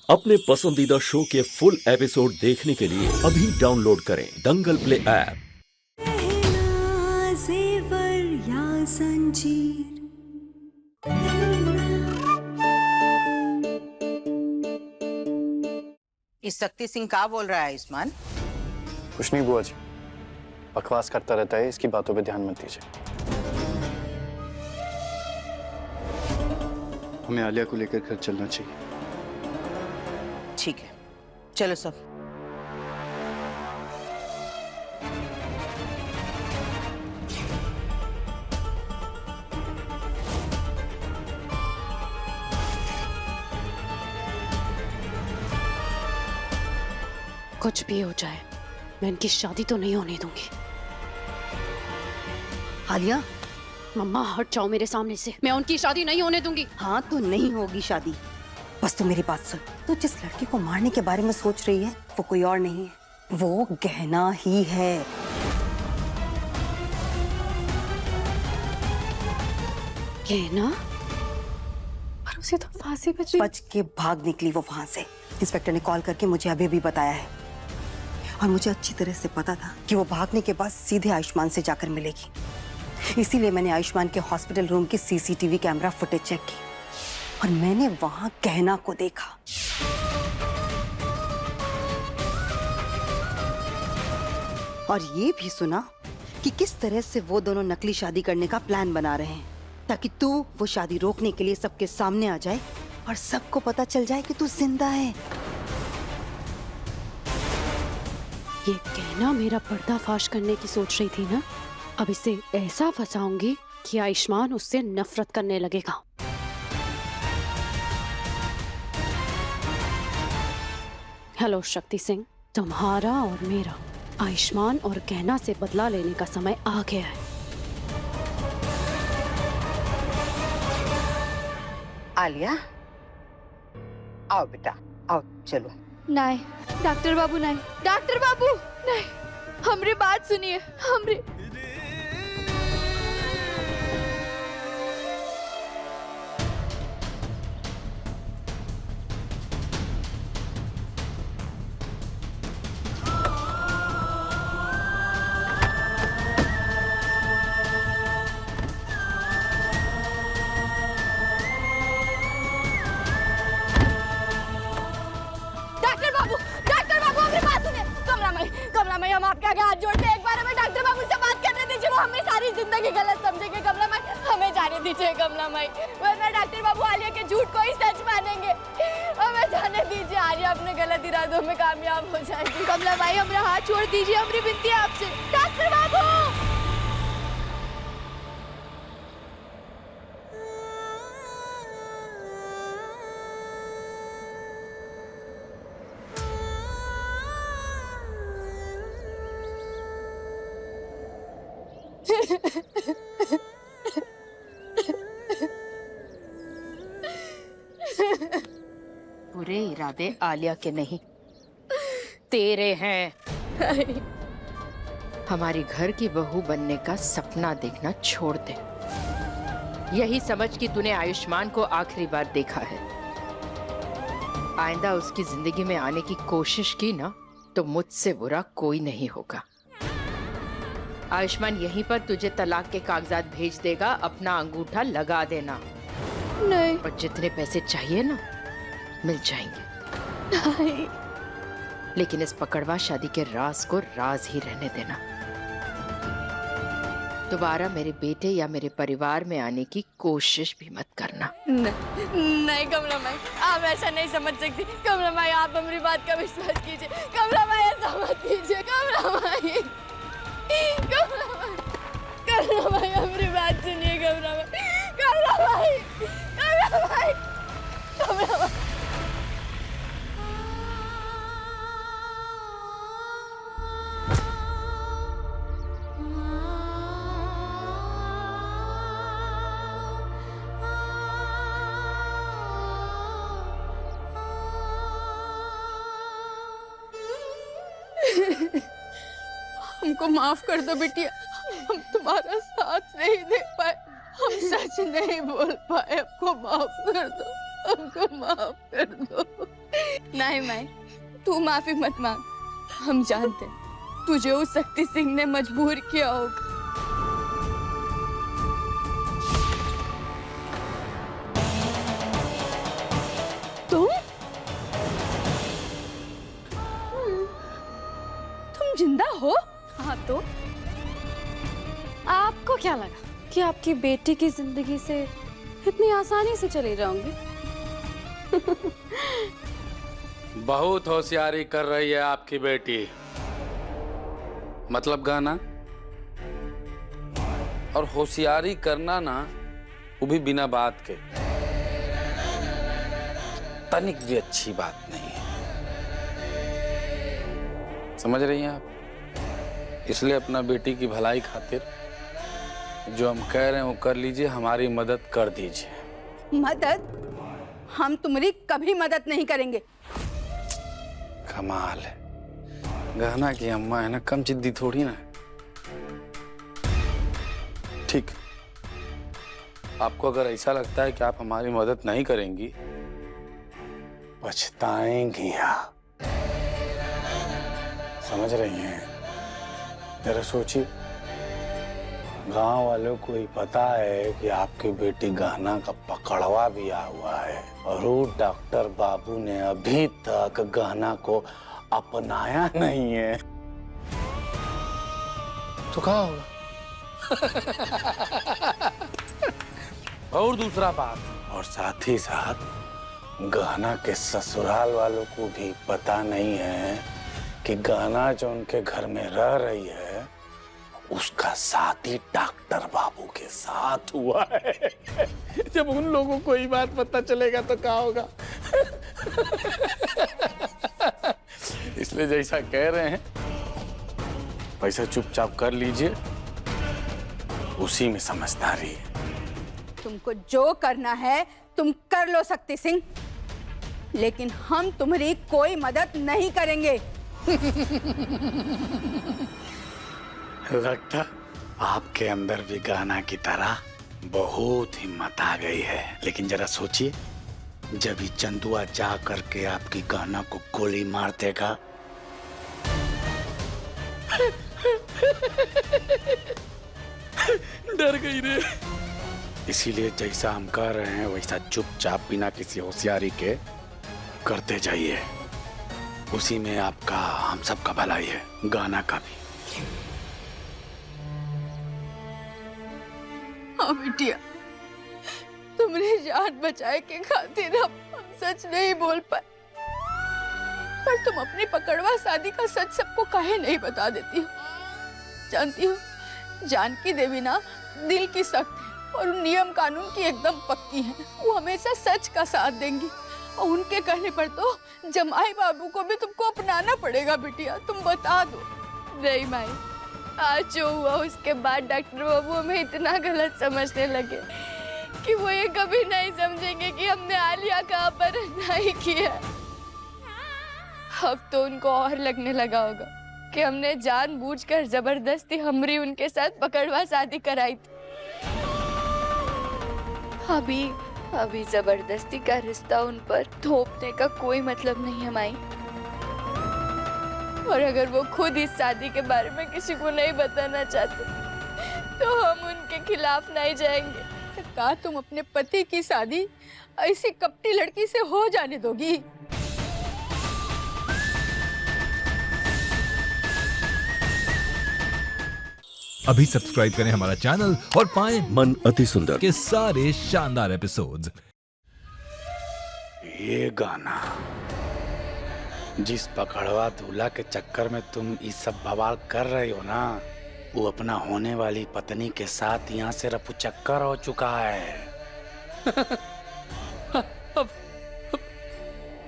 अपने पसंदीदा शो के फुल एपिसोड देखने के लिए अभी डाउनलोड करें दंगल प्ले ऐप। जेवर या संजीर। इस शक्ति सिंह क्या बोल रहा है आयुष्मान? कुछ नहीं बुआ जी, बकवास करता रहता है, इसकी बातों पे ध्यान मत दीजिए। हमें आलिया को लेकर घर चलना चाहिए। ठीक है, चलो सब। कुछ भी हो जाए मैं इनकी शादी तो नहीं होने दूंगी। आलिया, मम्मा हट जाओ मेरे सामने से, मैं उनकी शादी नहीं होने दूंगी। हाँ तो नहीं होगी शादी। बस तू मेरी बात सुन। तू जिस लड़के को मारने के बारे में सोच रही है वो कोई और नहीं है, वो गहना ही है। कहना? पर उसे तो फांसी बच के भाग निकली वो वहां से। इंस्पेक्टर ने कॉल करके मुझे अभी भी बताया है और मुझे अच्छी तरह से पता था कि वो भागने के बाद सीधे आयुष्मान से जाकर मिलेगी। इसीलिए मैंने आयुष्मान के हॉस्पिटल रूम की सीसीटीवी कैमरा फुटेज चेक की और मैंने वहां कहना को देखा। और ये भी सुना कि किस तरह से वो दोनों नकली शादी करने का प्लान बना रहे हैं ताकि तू वो शादी रोकने के लिए सबके सामने आ जाए और सबको पता चल जाए कि तू जिंदा है। ये कहना मेरा पर्दाफाश करने की सोच रही थी ना, अब इसे ऐसा फंसाऊंगी कि आयुष्मान उससे नफरत करने लगेगा। हेलो शक्ति सिंह, तुम्हारा और मेरा आयुष्मान और कहना से बदला लेने का समय आ गया है। आलिया, आओ बेटा, आओ चलो। नहीं डॉक्टर बाबू, नहीं डॉक्टर बाबू, नहीं, हमरी बात सुनिए। हमरी कमला माई, हम आपके आगे हाथ जोड़ते हैं, एक बार हमें डॉक्टर बाबू से बात करने दीजिए। वो हमें सारी जिंदगी गलत समझेंगे। कमला माई, हमें जाने दीजिए कमला माई, वरना डॉक्टर बाबू आलिया के झूठ को ही सच मानेंगे। हमें जाने दीजिए, आलिया अपने गलत इरादों में कामयाब हो जाएगी। कमला माई, हमारा हाथ छोड़ दीजिए, हमारी विनती है आपसे। डॉक्टर बाबू, बुरे इरादे आलिया के नहीं, तेरे हैं। हमारी घर की बहू बनने का सपना देखना छोड़ दे। यही समझ कि तूने आयुष्मान को आखिरी बार देखा है। आइंदा उसकी जिंदगी में आने की कोशिश की ना तो मुझसे बुरा कोई नहीं होगा। आयुष्मान यहीं पर तुझे तलाक के कागजात भेज देगा, अपना अंगूठा लगा देना। नहीं और जितने पैसे चाहिए ना मिल जाएंगे। नहीं, लेकिन इस पकड़वा शादी के राज को राज ही रहने देना। दोबारा मेरे बेटे या मेरे परिवार में आने की कोशिश भी मत करना। नहीं कमला माई, आप ऐसा नहीं समझ सकती। कमला माई, आप हमारी बात का विश्वास कीजिए। कमला माई, ऐसा मत कीजिए। कमला माई, कमला माई, कमला माई, हमारी बात सुनिए। कमला माई, कमला माई, कमला माई, कमला माई। हमको माफ कर दो बिटिया, हम तुम्हारा साथ नहीं दे पाए, हम सच नहीं बोल पाए। हमको माफ कर दो, हमको माफ कर दो। नहीं माई, तू माफी मत मांग। हम जानते हैं तुझे उस शक्ति सिंह ने मजबूर किया होगा। तुम जिंदा हो? हाँ तो आपको क्या लगा कि आपकी बेटी की जिंदगी से इतनी आसानी से चली जाऊंगी? बहुत होशियारी कर रही है आपकी बेटी। मतलब गाना और होशियारी करना ना, वो भी बिना बात के, तनिक भी अच्छी बात नहीं है। समझ रही हैं आप? इसलिए अपना बेटी की भलाई खातिर जो हम कह रहे हैं वो कर लीजिए, हमारी मदद कर दीजिए। मदद? हम तुम्हारी कभी मदद नहीं करेंगे। कमाल है, गहना की अम्मा है ना, कम जिद्दी थोड़ी ना। ठीक, आपको अगर ऐसा लगता है कि आप हमारी मदद नहीं करेंगी, पछताएंगी आप। समझ रही हैं? जरा सोचिए, गांव वालों को ही पता है कि आपकी बेटी गहना का पकड़वा भी आ हुआ है और वो डॉक्टर बाबू ने अभी तक गहना को अपनाया नहीं है, तो क्या होगा? और दूसरा बात, और साथ ही साथ गहना के ससुराल वालों को भी पता नहीं है कि गहना जो उनके घर में रह रही है उसका शादी डॉक्टर बाबू के साथ हुआ है। जब उन लोगों को ये बात पता चलेगा तो क्या होगा? इसलिए जैसा कह रहे हैं पैसा चुपचाप कर लीजिए, उसी में समझदारी है। तुमको जो करना है तुम कर लो शक्ति सिंह, लेकिन हम तुम्हारी कोई मदद नहीं करेंगे। लगता आपके अंदर भी गाना की तरह बहुत हिम्मत आ गई है। लेकिन जरा सोचिए, जब ही चंदुआ जा करके आपकी गाना को गोली मार देगा, डर गई रे। इसीलिए जैसा हम कह रहे हैं वैसा चुपचाप बिना किसी होशियारी के करते जाइए, उसी में आपका हम सबका भलाई है, गाना का भी। हाँ बिटिया, तुमने जान बचाए के खातिर हम सच नहीं बोल पाए, पर तुम अपनी पकड़वा शादी का सच सबको काहे नहीं बता देती हो? जानती हो, जानकी देवी ना दिल की सख्त है और नियम कानून की एकदम पक्की है। वो हमेशा सच का साथ देंगी और उनके कहने पर तो जमाई बाबू को भी तुमको अपनाना पड़ेगा। बिटिया तुम बता दो। नहीं माई, आज जो हुआ उसके बाद डॉक्टर बाबू हमें इतना गलत समझने लगे कि वो ये कभी नहीं समझेंगे कि हमने आलिया का अपहरण नहीं किया। अब तो उनको और लगने लगा होगा कि हमने जानबूझकर जबरदस्ती हमरी उनके साथ पकड़वा शादी कराई थी। अभी जबरदस्ती का रिश्ता उन पर थोपने का कोई मतलब नहीं है माई। और अगर वो खुद इस शादी के बारे में किसी को नहीं बताना चाहते तो हम उनके खिलाफ नहीं जाएंगे। तो क्या तुम अपने पति की शादी ऐसी कपटी लड़की से हो जाने दोगी? अभी सब्सक्राइब करें हमारा चैनल और पाएं मन अति सुंदर के सारे शानदार एपिसोड्स। ये गाना, जिस पकड़वा दूल्हा के चक्कर में तुम इस सब बवाल कर रहे हो ना, वो अपना होने वाली पत्नी के साथ यहाँ से रफू चक्कर हो चुका है।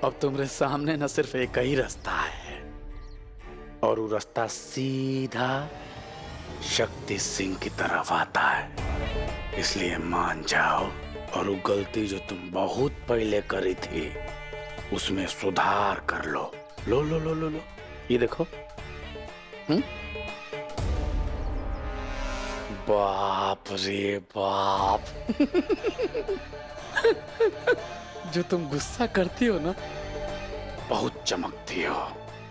अब तुम्हारे सामने न सिर्फ एक ही रास्ता है, और वो रास्ता सीधा शक्ति सिंह की तरफ आता है। इसलिए मान जाओ और वो गलती जो तुम बहुत पहले करी थी उसमें सुधार कर लो। लो लो लो लो लो, ये देखो। बाप रे बाप। जो तुम गुस्सा करती हो ना, बहुत चमकती हो।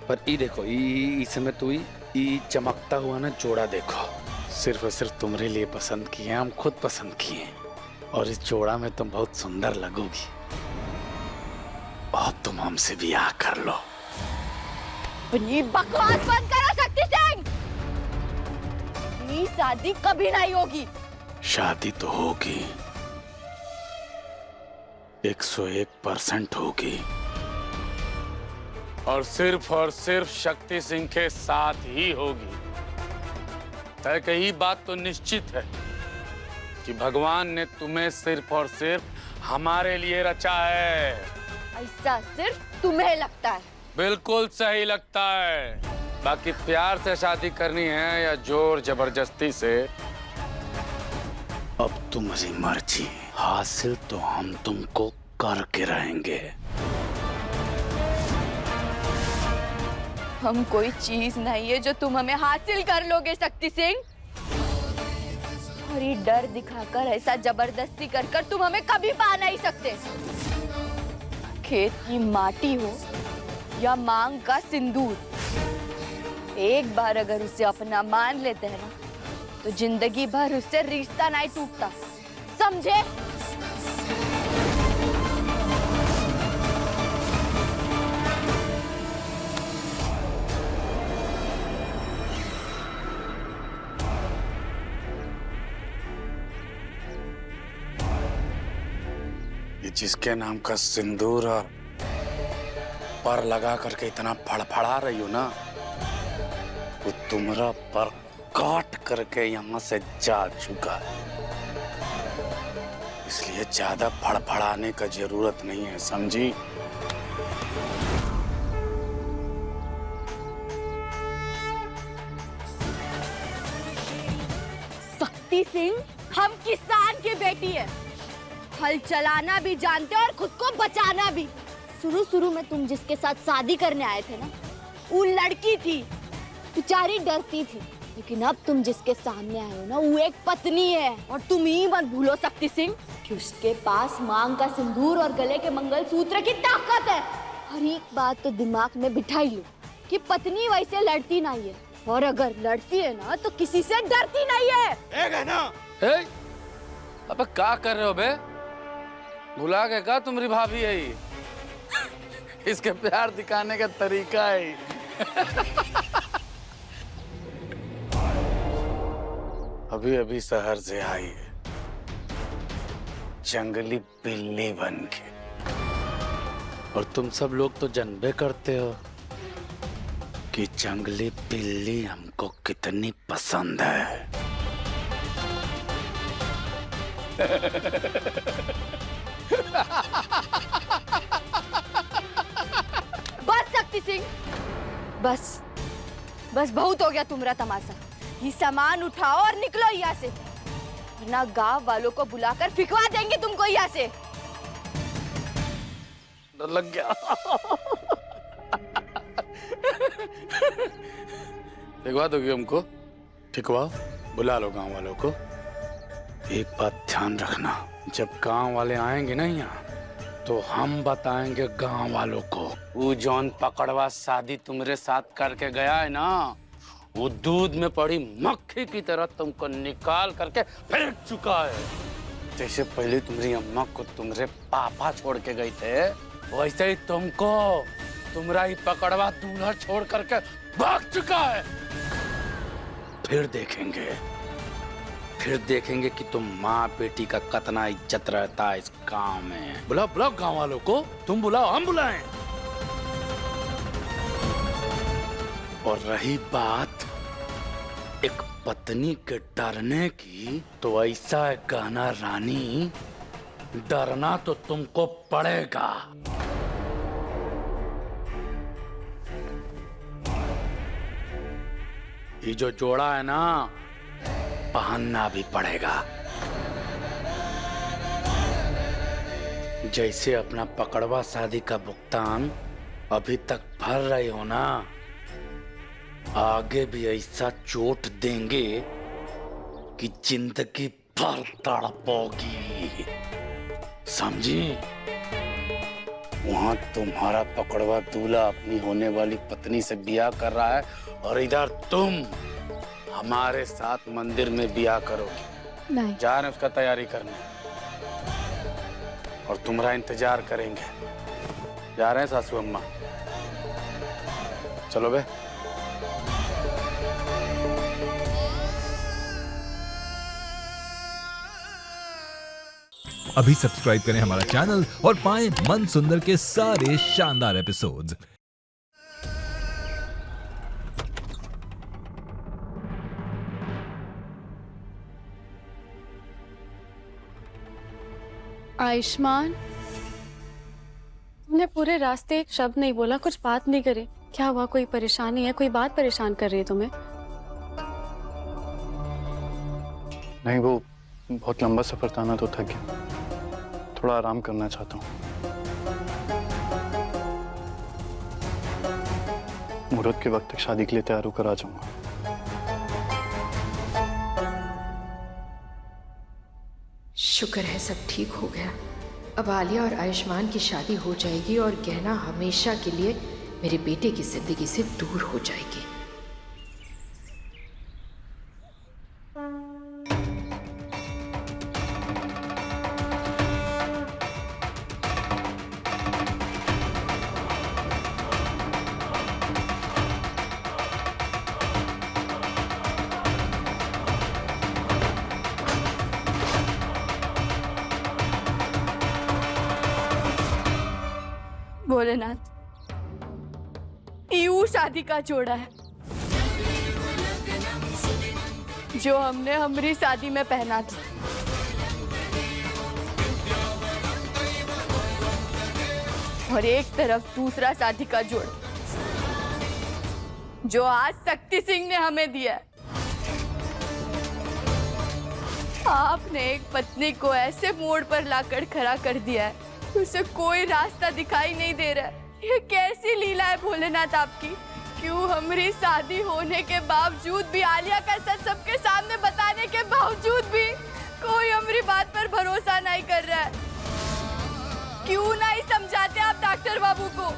पर ई देखो, ई समय तू ई चमकता हुआ ना जोड़ा देखो, सिर्फ और सिर्फ तुम्हारे लिए पसंद किए, हम खुद पसंद किए। और इस जोड़ा में तुम बहुत सुंदर लगोगी। और तुम हमसे ब्याह कर लो। अपनी बकवास बंद करो शक्ति सिंह। ये शादी कभी नहीं होगी। शादी तो होगी, 101% होगी। और सिर्फ शक्ति सिंह के साथ ही होगी। तय कही बात तो निश्चित है कि भगवान ने तुम्हें सिर्फ और सिर्फ हमारे लिए रचा है। ऐसा सिर्फ तुम्हें लगता है। बिल्कुल सही लगता है। बाकी प्यार से शादी करनी है या जोर जबरदस्ती से, अब तुम्हारी मर्जी। हासिल तो हम तुमको करके रहेंगे। हम कोई चीज नहीं है जो तुम हमें हासिल कर लोगे शक्ति सिंह। और ये डर दिखाकर, ऐसा जबरदस्ती कर कर तुम हमें कभी पा नहीं सकते। खेत की माटी हो या मांग का सिंदूर, एक बार अगर उसे अपना मान लेते हैं ना, तो जिंदगी भर उससे रिश्ता नहीं टूटता, समझे? ये जिसके नाम का सिंदूर और पर लगा करके इतना फड़फड़ा रही हो ना, वो तुम्हारा पर काट करके यहाँ से जा चुका है। इसलिए ज्यादा फड़फड़ाने का जरूरत नहीं है, समझी? शक्ति सिंह, हम किसान की बेटी है। हल चलाना भी जानते और खुद को बचाना भी। शुरू में तुम जिसके साथ शादी करने आए थे ना, वो लड़की थी, बेचारी डरती थी। लेकिन अब तुम जिसके सामने आए हो ना, वो एक पत्नी है। और तुम ही मत भूलो शक्ति सिंह कि उसके पास मांग का सिंदूर और गले के मंगलसूत्र की ताकत है। हर एक बात तो दिमाग में बिठाई लो कि पत्नी वैसे लड़ती नहीं है, और अगर लड़ती है ना तो किसी से डरती नहीं है। एक है ना? अबे क्या कर रहे हो बे? भुला के का तुम्हारी भाभी है ये? इसके प्यार दिखाने का तरीका है। अभी अभी शहर से आई है, जंगली बिल्ली बन के। और तुम सब लोग तो जानबे करते हो कि जंगली बिल्ली हमको कितनी पसंद है। बस शक्ति सिंह, बस बहुत हो गया तुम्हारा तमाशा। ये सामान उठाओ और निकलो यहाँ से, वरना गांव वालों को बुलाकर फिकवा देंगे तुमको यहाँ से। डर लग गया। दिखवा दोगे हमको? ठिकवाओ, बुला लो गांव वालों को। एक बात ध्यान रखना, जब गांव वाले आएंगे ना यहाँ, तो हम बताएंगे गांव वालों को, वो जौन पकड़वा शादी तुम्हारे साथ करके गया है ना, वो दूध में पड़ी मक्खी की तरह तुमको निकाल करके फेंक चुका है। जैसे पहले तुम्हारी अम्मा को तुम्हारे पापा छोड़ के गए थे, वैसे ही तुमको तुम्हारा ही पकड़वा दूल्हा छोड़ करके भाग चुका है। फिर देखेंगे कि तुम माँ बेटी का कितना इज्जत रहता है इस गांव में। बुलाओ गांव वालों को, तुम बुलाओ हम बुलाएं। और रही बात एक पत्नी के डरने की, तो ऐसा है गहना रानी, डरना तो तुमको पड़ेगा। ये जो जोड़ा है ना, पहनना भी पड़ेगा। जैसे अपना पकड़वा शादी का भुगतान अभी तक भर रहे हो ना, आगे भी ऐसा चोट देंगे कि जिंदगी भर तड़पोगी, समझी? वहां तुम्हारा पकड़वा दूल्हा अपनी होने वाली पत्नी से ब्याह कर रहा है और इधर तुम हमारे साथ मंदिर में ब्याह करोगी। नहीं। जा रहे हैं उसका तैयारी करने और तुम्हारा इंतजार करेंगे। जा रहे हैं सासू अम्मा। चलो बे। अभी सब्सक्राइब करें हमारा चैनल और पाएं मन सुंदर के सारे शानदार एपिसोड्स। आयुष्मान, तुमने पूरे रास्ते एक शब्द नहीं बोला, कुछ बात नहीं करी। क्या हुआ? कोई परेशानी है? कोई बात परेशान कर रही है तुम्हें? नहीं, वो बहुत लंबा सफर था ना, तो थक गया। थोड़ा आराम करना चाहता हूँ। मुहूर्त के वक्त तक शादी के लिए तैयार होकर आ जाऊंगा। शुक्र है सब ठीक हो गया। अब आलिया और आयुष्मान की शादी हो जाएगी और गहना हमेशा के लिए मेरे बेटे की जिंदगी से दूर हो जाएगी। भोलेनाथ, यूं शादी का जोड़ा है जो हमने हमारी शादी में पहना था। और एक तरफ दूसरा शादी का जोड़ा जो आज शक्ति सिंह ने हमें दिया है। आपने एक पत्नी को ऐसे मोड़ पर लाकर खड़ा कर दिया है, उसे कोई रास्ता दिखाई नहीं दे रहा है। ये कैसी लीला है भोलेनाथ आपकी? क्यों हमारी शादी होने के बावजूद भी, आलिया का सच सबके सामने बताने के बावजूद भी कोई हमारी बात पर भरोसा नहीं कर रहा है? क्यों नहीं समझाते आप डॉक्टर बाबू को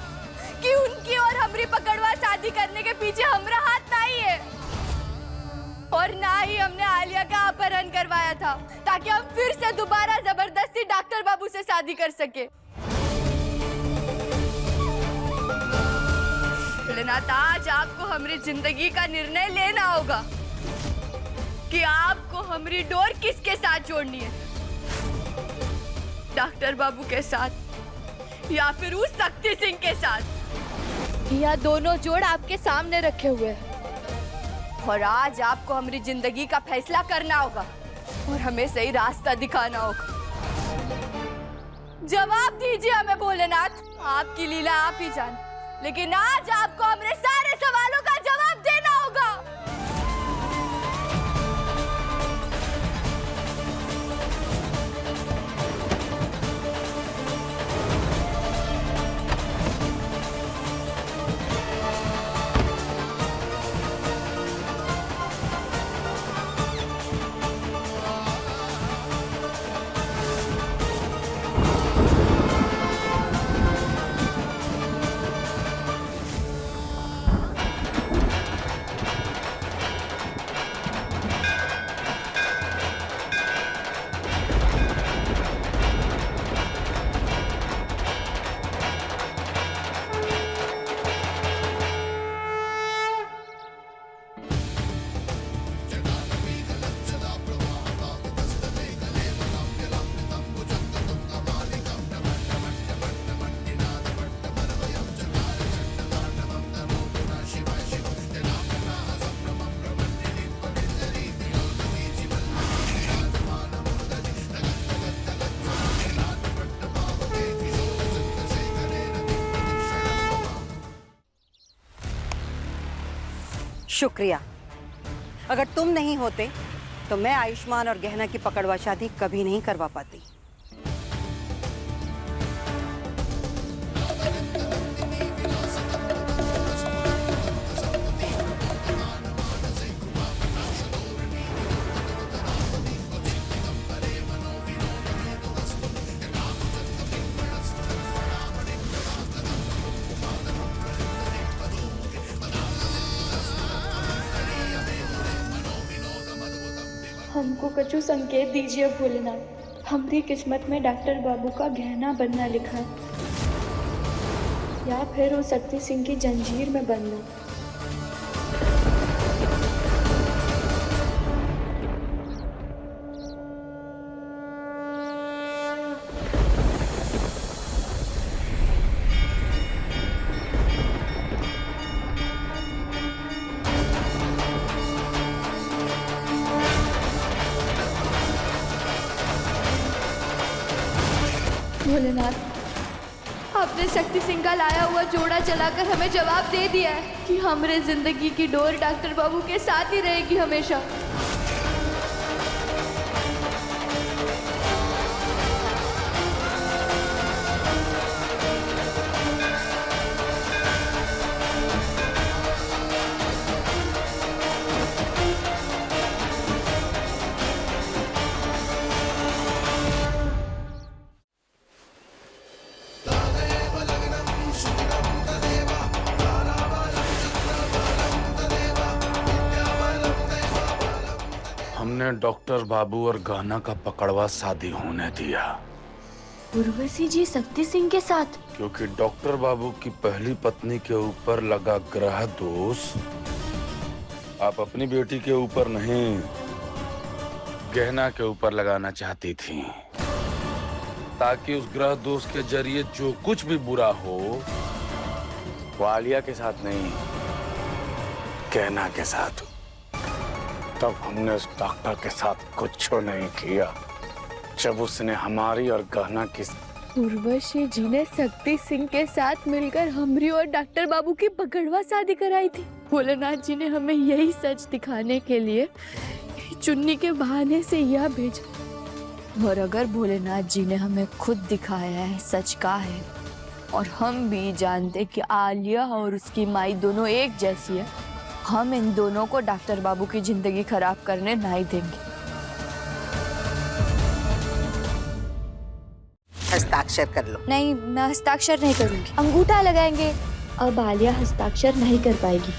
कि उनकी और हमारी पकड़वा शादी करने के पीछे हमारा हाथ नहीं है? और ना ही हमने आलिया का अपहरण करवाया था ताकि हम फिर से दोबारा जबरदस्ती डॉक्टर बाबू से शादी कर सके। भोलेनाथ, आज आपको हमारी जिंदगी का निर्णय लेना होगा कि आपको हमारी डोर किसके साथ जोड़नी है, डॉक्टर बाबू के साथ या फिर उस शक्ति सिंह के साथ। यह दोनों जोड़ आपके सामने रखे हुए हैं और आज आपको हमारी जिंदगी का फैसला करना होगा और हमें सही रास्ता दिखाना होगा। जवाब दीजिए हमें भोलेनाथ। आपकी लीला आप ही जान, लेकिन आज आपको हमारे सारे सवालों का जवाब देना होगा। शुक्रिया। अगर तुम नहीं होते तो मैं आयुष्मान और गहना की पकड़वा शादी कभी नहीं करवा पाती। हमको कछु संकेत दीजिए भोलेनाथ। हमारी किस्मत में डॉक्टर बाबू का गहना बनना लिखा है, या फिर वो शक्ति सिंह की जंजीर में बनना। भोलेनाथ, आपने शक्ति सिंह का लाया हुआ जोड़ा चलाकर हमें जवाब दे दिया है कि हमारे जिंदगी की डोर डॉक्टर बाबू के साथ ही रहेगी हमेशा। हमने डॉक्टर बाबू और गहना का पकड़वा शादी होने दिया। उर्वशी जी शक्ति सिंह के साथ? क्योंकि डॉक्टर बाबू की पहली पत्नी के ऊपर लगा ग्रह दोष आप अपनी बेटी के ऊपर नहीं, गहना के ऊपर लगाना चाहती थी, ताकि उस ग्रह दोष के जरिए जो कुछ भी बुरा हो वो आलिया के साथ नहीं, गहना के साथ। तब हमने उस डॉक्टर के साथ कुछ नहीं किया जब उसने हमारी और गहना की। उर्वशी जी ने शक्ति सिंह के साथ मिलकर हमरी और डॉक्टर बाबू की पकड़वा शादी कराई थी। भोलेनाथ जी ने हमें यही सच दिखाने के लिए चुन्नी के बहाने से यह भेजा। और अगर भोलेनाथ जी ने हमें खुद दिखाया है सच का है, और हम भी जानते कि आलिया और उसकी माई दोनों एक जैसी है, हम इन दोनों को डॉक्टर बाबू की जिंदगी खराब करने नहीं देंगे। हस्ताक्षर कर लो। नहीं, मैं हस्ताक्षर नहीं करूंगी। अंगूठा लगाएंगे। अब आलिया हस्ताक्षर नहीं कर पाएगी।